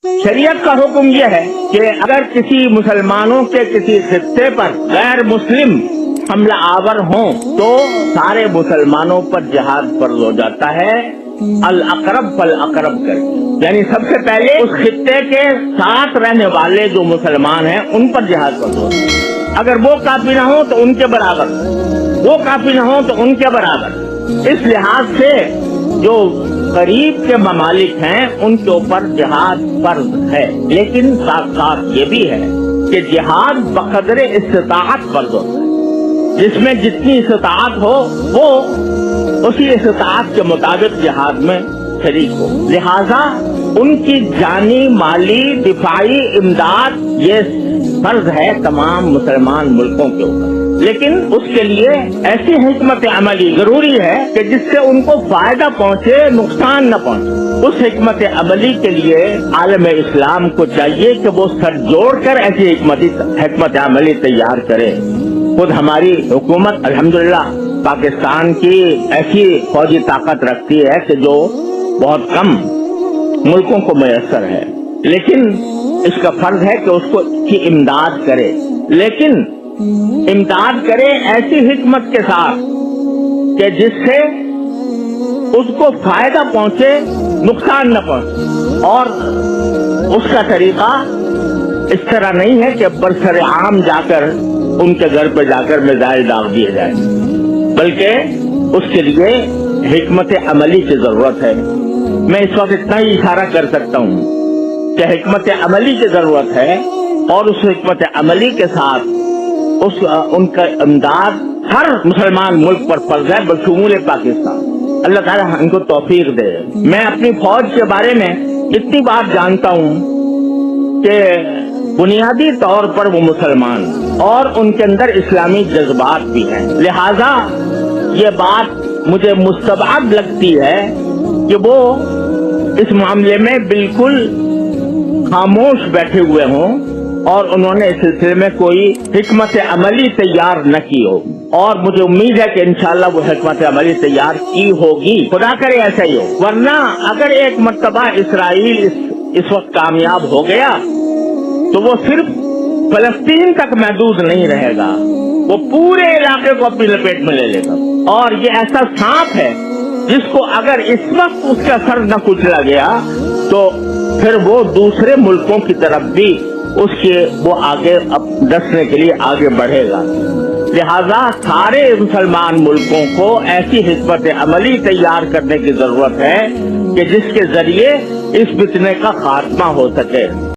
شریعت کا حکم یہ ہے کہ اگر کسی مسلمانوں کے کسی خطے پر غیر مسلم حملہ آور ہوں تو سارے مسلمانوں پر جہاد فرض ہو جاتا ہے، الاقرب فالاقرب کر کے، یعنی سب سے پہلے اس خطے کے ساتھ رہنے والے جو مسلمان ہیں ان پر جہاد فرض ہوتا ہے۔ اگر وہ کافی نہ ہوں تو ان کے برابر، وہ کافی نہ ہوں تو ان کے برابر۔ اس لحاظ سے جو قریب کے ممالک ہیں ان کے اوپر جہاد فرض ہے، لیکن ساتھ ساتھ یہ بھی ہے کہ جہاد بقدر استطاعت فرض ہوتا ہے، جس میں جتنی استطاعت ہو وہ اسی استطاعت کے مطابق جہاد میں شریک ہو، لہذا ان کی جانی مالی دفاعی امداد یہ فرض ہے تمام مسلمان ملکوں کے اوپر، لیکن اس کے لیے ایسی حکمت عملی ضروری ہے کہ جس سے ان کو فائدہ پہنچے، نقصان نہ پہنچے۔ اس حکمت عملی کے لیے عالم اسلام کو چاہیے کہ وہ سر جوڑ کر ایسی حکمت عملی تیار کرے۔ خود ہماری حکومت الحمدللہ پاکستان کی ایسی فوجی طاقت رکھتی ہے کہ جو بہت کم ملکوں کو میسر ہے، لیکن اس کا فرض ہے کہ اس کو کی امداد کرے، لیکن امداد کرے ایسی حکمت کے ساتھ کہ جس سے اس کو فائدہ پہنچے، نقصان نہ پہنچے، اور اس کا طریقہ اس طرح نہیں ہے کہ برسر عام جا کر ان کے گھر پہ جا کر میزائل داغ دیے جائیں، بلکہ اس کے لیے حکمت عملی کی ضرورت ہے۔ میں اس وقت اتنا ہی اشارہ کر سکتا ہوں کہ حکمت عملی کی ضرورت ہے، اور اس حکمت عملی کے ساتھ ان کا امداد ہر مسلمان ملک پر فرض ہے بشمول پاکستان۔ اللہ تعالیٰ ان کو توفیق دے۔ میں اپنی فوج کے بارے میں اتنی بات جانتا ہوں کہ بنیادی طور پر وہ مسلمان اور ان کے اندر اسلامی جذبات بھی ہیں، لہذا یہ بات مجھے مستبعد لگتی ہے کہ وہ اس معاملے میں بالکل خاموش بیٹھے ہوئے ہوں اور انہوں نے اس سلسلے میں کوئی حکمت عملی تیار نہ کی ہو، اور مجھے امید ہے کہ انشاءاللہ وہ حکمت عملی تیار کی ہوگی، خدا کرے ایسا ہی ہو۔ ورنہ اگر ایک مرتبہ اسرائیل اس وقت کامیاب ہو گیا تو وہ صرف فلسطین تک محدود نہیں رہے گا، وہ پورے علاقے کو اپنی لپیٹ میں لے لے گا، اور یہ ایسا سانپ ہے جس کو اگر اس وقت اس کا سر نہ کچلا گیا تو پھر وہ دوسرے ملکوں کی طرف بھی وہ آگے ڈسنے کے لیے آگے بڑھے گا۔ لہذا سارے مسلمان ملکوں کو ایسی حکمت عملی تیار کرنے کی ضرورت ہے کہ جس کے ذریعے اس فتنے کا خاتمہ ہو سکے۔